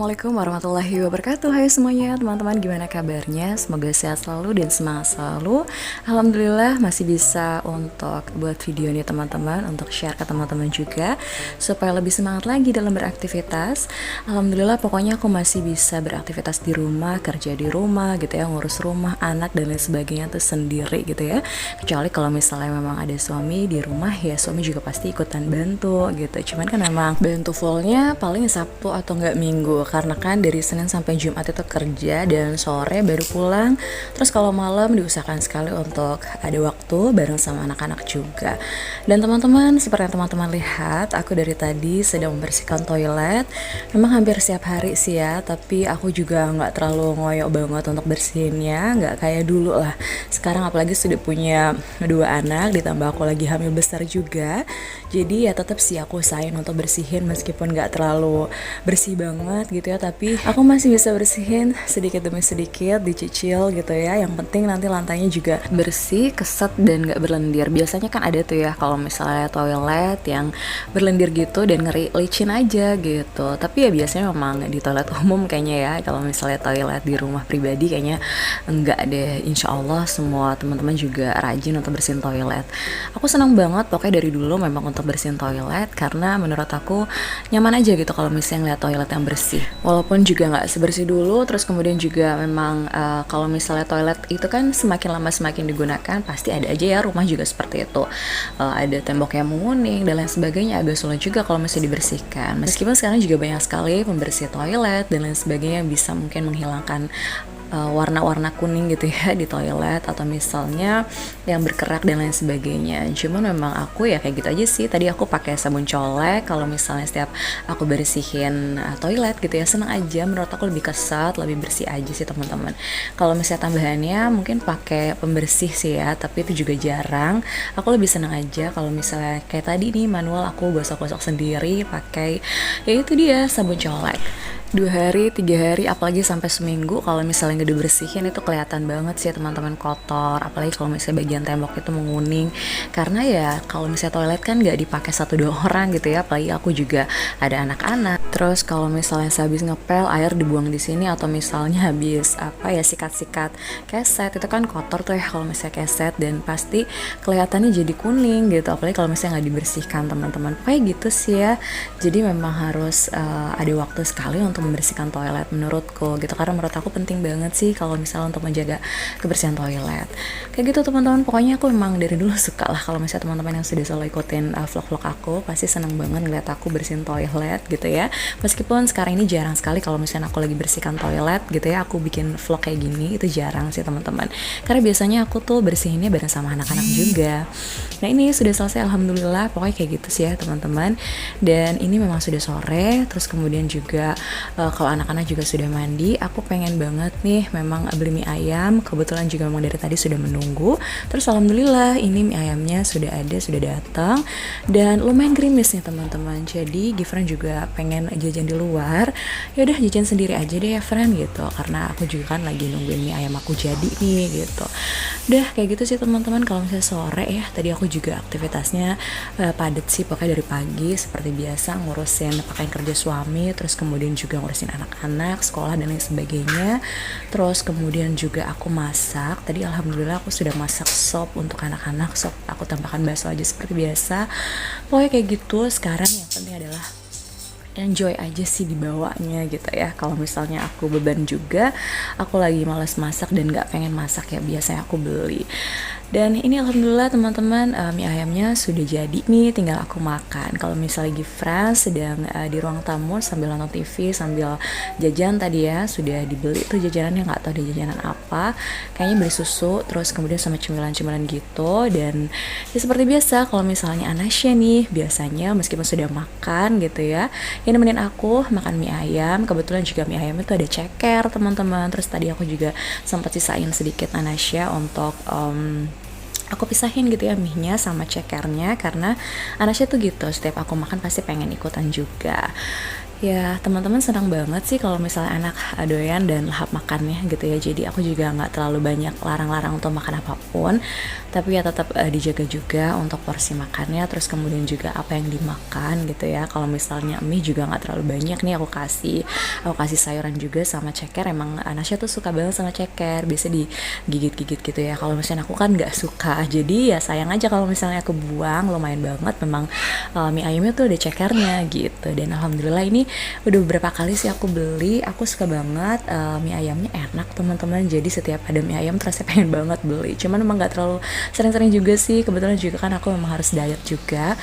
Assalamualaikum warahmatullahi wabarakatuh. Hai semuanya teman-teman, gimana kabarnya? Semoga sehat selalu dan semangat selalu. Alhamdulillah masih bisa untuk buat video nih teman-teman, untuk share ke teman-teman juga supaya lebih semangat lagi dalam beraktivitas. Alhamdulillah pokoknya aku masih bisa beraktivitas di rumah, kerja di rumah gitu ya, ngurus rumah, anak dan lain sebagainya tuh sendiri gitu ya. Kecuali kalau misalnya memang ada suami di rumah, ya suami juga pasti ikutan bantu gitu. Cuman kan memang bantu fullnya paling Sabtu atau enggak Minggu, karena kan dari Senin sampai Jumat itu kerja dan sore baru pulang. Terus kalau malam diusahakan sekali untuk ada waktu bareng sama anak-anak juga. Dan teman-teman, seperti yang teman-teman lihat, aku dari tadi sedang membersihkan toilet. Memang hampir setiap hari sih ya, tapi aku juga nggak terlalu ngoyo banget untuk bersihinnya, nggak kayak dulu lah. Sekarang apalagi sudah punya 2 anak, ditambah aku lagi hamil besar juga. Jadi ya tetap sih aku usahain untuk bersihin meskipun nggak terlalu bersih banget gitu ya, tapi aku masih bisa bersihin sedikit demi sedikit, dicicil gitu ya. Yang penting nanti lantainya juga bersih, keset dan gak berlendir. Biasanya kan ada tuh ya kalau misalnya toilet yang berlendir gitu dan ngeri licin aja gitu. Tapi ya biasanya memang di toilet umum kayaknya ya. Kalau misalnya toilet di rumah pribadi kayaknya enggak deh. Insya Allah semua teman-teman juga rajin untuk bersihin toilet. Aku senang banget pokoknya dari dulu memang untuk bersihin toilet, karena menurut aku nyaman aja gitu kalau misalnya ngeliat toilet yang bersih. Walaupun juga nggak sebersih dulu, terus kemudian juga memang kalau misalnya toilet itu kan semakin lama semakin digunakan, pasti ada aja ya rumah juga seperti itu. Ada tembok yang menguning dan lain sebagainya, agak sulit juga kalau masih dibersihkan. Meskipun sekarang juga banyak sekali pembersih toilet dan lain sebagainya yang bisa mungkin menghilangkan warna-warna kuning gitu ya di toilet, atau misalnya yang berkerak dan lain sebagainya. Cuman memang aku ya kayak gitu aja sih. Tadi aku pakai sabun colek kalau misalnya setiap aku bersihin toilet gitu ya, seneng aja. Menurut aku lebih kesat, lebih bersih aja sih teman-teman. Kalau misalnya tambahannya mungkin pakai pembersih sih ya, tapi itu juga jarang. Aku lebih seneng aja kalau misalnya kayak tadi nih manual aku gosok-gosok sendiri pakai, ya itu dia, sabun colek. 2 hari, 3 hari, apalagi sampai seminggu kalau misalnya nggak dibersihin itu kelihatan banget sih teman-teman, kotor. Apalagi kalau misalnya bagian tembok itu menguning, karena ya kalau misalnya toilet kan nggak dipakai 1-2 orang gitu ya, apalagi aku juga ada anak-anak. Terus kalau misalnya sehabis ngepel air dibuang di sini, atau misalnya habis sikat-sikat keset, itu kan kotor tuh ya kalau misalnya keset, dan pasti kelihatannya jadi kuning gitu, apalagi kalau misalnya nggak dibersihkan teman-teman. Kayak gitu sih ya. Jadi memang harus ada waktu sekali untuk membersihkan toilet menurutku gitu, karena menurut aku penting banget sih kalau misalnya untuk menjaga kebersihan toilet. Kayak gitu teman-teman, pokoknya aku memang dari dulu suka lah kalau misalnya teman-teman yang sudah selalu ikutin vlog-vlog aku pasti seneng banget ngeliat aku bersihin toilet gitu ya. Meskipun sekarang ini jarang sekali kalau misalnya aku lagi bersihkan toilet gitu ya, aku bikin vlog kayak gini, itu jarang sih teman-teman, karena biasanya aku tuh bersihinnya bareng sama anak-anak juga. Nah ini sudah selesai alhamdulillah, pokoknya kayak gitu sih ya teman-teman. Dan ini memang sudah sore, terus kemudian juga kalau anak-anak juga sudah mandi, aku pengen banget nih memang beli mie ayam. Kebetulan juga memang dari tadi sudah menunggu. Terus alhamdulillah ini mie ayamnya sudah ada, sudah datang dan lumayan gerimis nih teman-teman. Jadi Gifran juga pengen jajan di luar. Ya udah jajan sendiri aja deh ya friend gitu, karena aku juga kan lagi nungguin mie ayam aku jadi nih gitu. Udah kayak gitu sih teman-teman. Kalau misalnya sore ya, tadi aku juga aktivitasnya padat sih pokoknya dari pagi seperti biasa, ngurusin pakaian kerja suami, terus kemudian juga ngurusin anak-anak, sekolah dan lain sebagainya. Terus kemudian juga aku masak. Tadi alhamdulillah aku sudah masak sop untuk anak-anak. Sop aku tambahkan bakso aja seperti biasa. Pokoknya kayak gitu. Sekarang yang penting adalah enjoy aja sih dibawanya gitu ya. Kalau misalnya aku beban juga, aku lagi malas masak dan gak pengen masak ya, biasanya aku beli. Dan ini alhamdulillah teman-teman, mie ayamnya sudah jadi nih, tinggal aku makan. Kalau misalnya Gifran sedang di ruang tamu sambil nonton TV, sambil jajan tadi ya, sudah dibeli tuh jajanannya, nggak tahu dia jajanan apa. Kayaknya beli susu, terus kemudian sama cemilan-cemilan gitu. Dan ya seperti biasa, kalau misalnya Anasya nih, biasanya meskipun sudah makan gitu ya, yang nemenin aku makan mie ayam. Kebetulan juga mie ayam itu ada ceker teman-teman. Terus tadi aku juga sempat sisain sedikit Anasya untuk aku pisahin gitu ya mie-nya sama cekernya, karena Anasya tuh gitu, setiap aku makan pasti pengen ikutan juga. Ya, teman-teman senang banget sih kalau misalnya anak doyan dan lahap makannya gitu ya. Jadi aku juga nggak terlalu banyak larang-larang untuk makan apapun, tapi ya tetap dijaga juga untuk porsi makannya. Terus kemudian juga apa yang dimakan gitu ya. Kalau misalnya mie juga nggak terlalu banyak nih aku kasih sayuran juga sama ceker. Emang anaknya tuh suka banget sama ceker, biasa digigit-gigit gitu ya. Kalau misalnya aku kan nggak suka, jadi ya sayang aja kalau misalnya aku buang. Lumayan banget memang mie ayamnya tuh ada cekernya gitu. Dan alhamdulillah ini udah beberapa kali sih aku beli. Aku suka banget mie ayamnya enak teman-teman, jadi setiap ada mie ayam terus saya pengen banget beli. Cuman emang gak terlalu sering-sering juga sih, kebetulan juga kan aku memang harus diet juga.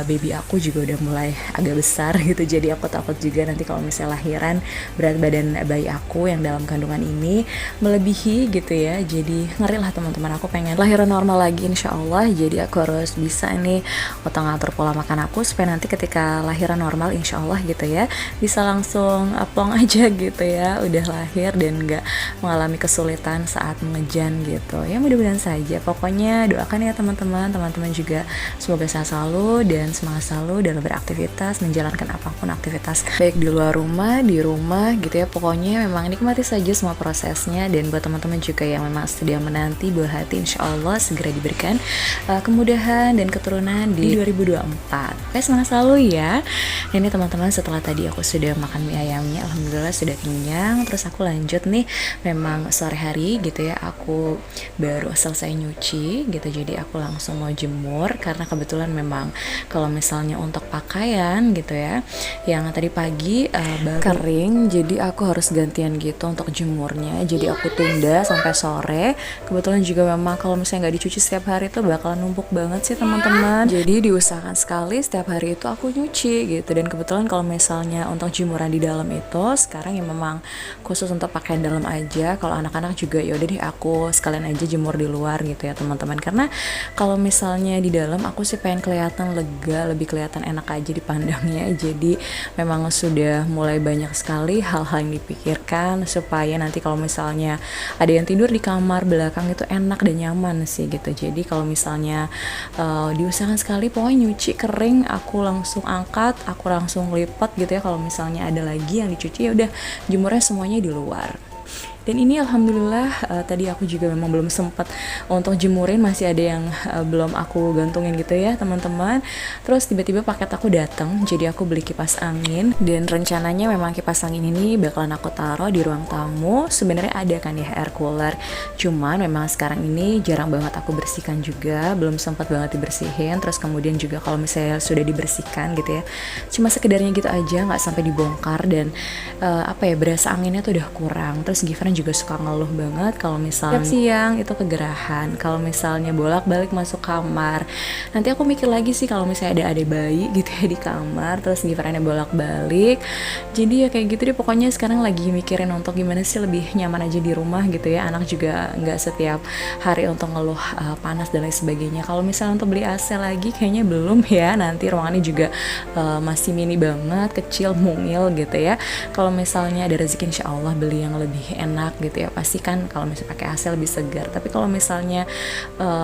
Baby aku juga udah mulai agak besar gitu, jadi aku takut juga nanti kalau misalnya lahiran berat badan bayi aku yang dalam kandungan ini melebihi gitu ya. Jadi ngeri lah teman-teman, aku pengen lahiran normal lagi insya Allah. Jadi aku harus bisa nih ngatur pola makan aku supaya nanti ketika lahiran normal insya Allah gitu ya bisa langsung plong aja gitu ya, udah lahir dan nggak mengalami kesulitan saat mengejan gitu ya. Mudah-mudahan saja, pokoknya doakan ya teman-teman juga semoga sehat selalu dan semangat selalu dalam beraktivitas, menjalankan apapun aktivitas baik di luar rumah, di rumah gitu ya. Pokoknya memang nikmati saja semua prosesnya. Dan buat teman-teman juga yang memang sedang menanti, buah hati insya Allah segera diberikan kemudahan dan keturunan di 2024. Oke, semangat selalu ya. Ini teman-teman, setelah tadi aku sudah makan mie ayamnya, alhamdulillah sudah kenyang. Terus aku lanjut nih, memang sore hari gitu ya, aku baru selesai nyuci gitu, jadi aku langsung mau jemur. Karena kebetulan memang kalau misalnya untuk pakaian gitu ya, yang tadi pagi baru kering, jadi aku harus gantian gitu untuk jemurnya. Jadi aku tunda sampai sore. Kebetulan juga memang kalau misalnya nggak dicuci setiap hari itu bakalan numpuk banget sih teman-teman. Jadi diusahakan sekali setiap hari itu aku nyuci gitu. Dan kebetulan kalau misalnya untuk jemuran di dalam itu sekarang ya memang khusus untuk pakaian dalam aja. Kalau anak-anak juga ya udah deh aku sekalian aja jemur di luar gitu ya teman-teman. Karena kalau misalnya di dalam aku sih pengen kelihatan lega, lebih kelihatan enak aja dipandangnya. Jadi memang sudah mulai banyak sekali hal-hal yang dipikirkan supaya nanti kalau misalnya ada yang tidur di kamar belakang itu enak dan nyaman sih gitu. Jadi kalau misalnya diusahakan sekali pokoknya nyuci kering aku langsung angkat, aku langsung lipat gitu ya. Kalau misalnya ada lagi yang dicuci ya udah jemurnya semuanya di luar. Dan ini alhamdulillah tadi aku juga memang belum sempat untuk jemurin, masih ada yang belum aku gantungin gitu ya teman-teman. Terus tiba-tiba paket aku datang, jadi aku beli kipas angin. Dan rencananya memang kipas angin ini bakalan aku taruh di ruang tamu. Sebenarnya ada kan ya air cooler, cuman memang sekarang ini jarang banget aku bersihkan juga, belum sempat banget dibersihin. Terus kemudian juga kalau misalnya sudah dibersihkan gitu ya, cuma sekedarnya gitu aja, nggak sampai dibongkar. Dan berasa anginnya tuh udah kurang. Terus Gifran juga suka ngeluh banget kalau misalnya siang itu kegerahan, kalau misalnya bolak-balik masuk kamar. Nanti aku mikir lagi sih kalau misalnya ada adik bayi gitu ya di kamar, terus Gifrannya bolak-balik. Jadi ya kayak gitu deh, pokoknya sekarang lagi mikirin untuk gimana sih lebih nyaman aja di rumah gitu ya. Anak juga nggak setiap hari untuk ngeluh panas dan lain sebagainya. Kalau misalnya untuk beli AC lagi kayaknya belum ya, nanti ruangannya juga masih mini banget, kecil, mungil gitu ya. Kalau misalnya ada rezeki insya Allah beli yang lebih enak gitu ya, pasti kan kalau misalnya pakai AC lebih segar. Tapi kalau misalnya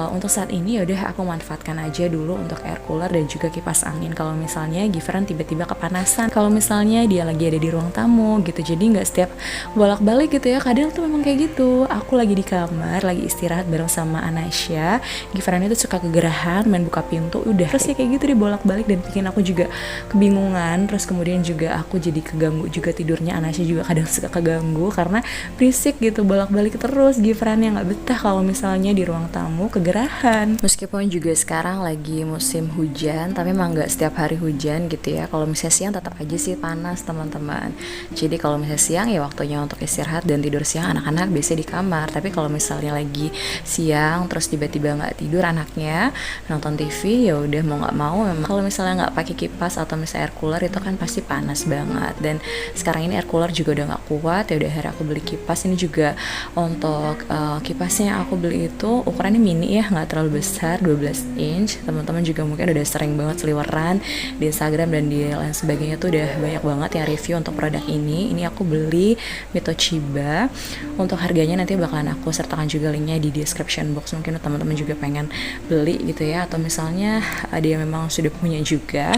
untuk saat ini ya udah aku manfaatkan aja dulu untuk air cooler dan juga kipas angin. Kalau misalnya Gifran tiba-tiba kepanasan, kalau misalnya dia lagi ada di ruang tamu gitu, jadi nggak setiap bolak-balik gitu ya. Kadang tuh memang kayak gitu, aku lagi di kamar lagi istirahat bareng sama Anasya, Gifran itu suka kegerahan main buka pintu, udah terus ya kayak gitu dia bolak-balik dan bikin aku juga kebingungan. Terus kemudian juga aku jadi keganggu juga tidurnya. Anasya juga kadang suka keganggu karena berisik gitu, bolak-balik terus. Gifran yang nggak betah kalau misalnya di ruang tamu kegerahan. Meskipun juga sekarang lagi musim hujan, tapi emang nggak setiap hari hujan gitu ya. Kalau misalnya siang tetap aja sih panas teman-teman. Jadi kalau misalnya siang ya waktunya untuk istirahat dan tidur siang anak-anak biasa di kamar. Tapi kalau misalnya lagi siang terus tiba-tiba nggak tidur anaknya nonton TV, ya udah mau nggak mau memang kalau misalnya nggak pakai kipas atau misalnya air cooler itu kan pasti panas banget. Dan sekarang ini air cooler juga udah nggak kuat, ya udah akhirnya aku beli kipas kipas ini juga untuk kipasnya yang aku beli itu ukurannya mini ya, nggak terlalu besar, 12 inch. Teman-teman juga mungkin udah sering banget seliweran di Instagram dan di lain sebagainya tuh udah banyak banget yang review untuk produk ini. Ini aku beli Mitochiba. Untuk harganya nanti bakalan aku sertakan juga linknya di description box, mungkin teman-teman juga pengen beli gitu ya, atau misalnya ada yang memang sudah punya juga.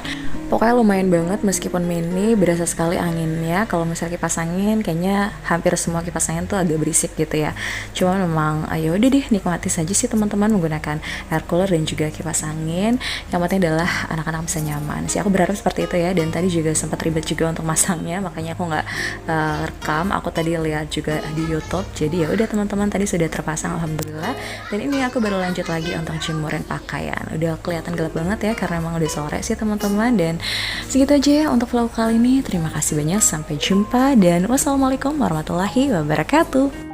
Pokoknya lumayan banget meskipun mini, berasa sekali anginnya. Kalau misalnya kipas angin, kayaknya hampir semua kipas angin tuh agak berisik gitu ya. Cuma memang ayo udah deh, nikmati saja sih teman-teman menggunakan air cooler dan juga kipas angin. Yang penting adalah anak-anak bisa nyaman sih, aku berharap seperti itu ya. Dan tadi juga sempat ribet juga untuk masangnya, makanya aku nggak rekam. Aku tadi lihat juga di YouTube. Jadi ya udah teman-teman, tadi sudah terpasang alhamdulillah. Dan ini aku baru lanjut lagi untuk jemurin pakaian. Udah kelihatan gelap banget ya karena emang udah sore sih teman-teman. Dan segitu aja ya untuk vlog kali ini. Terima kasih banyak, sampai jumpa dan wassalamualaikum warahmatullahi wabarakatuh.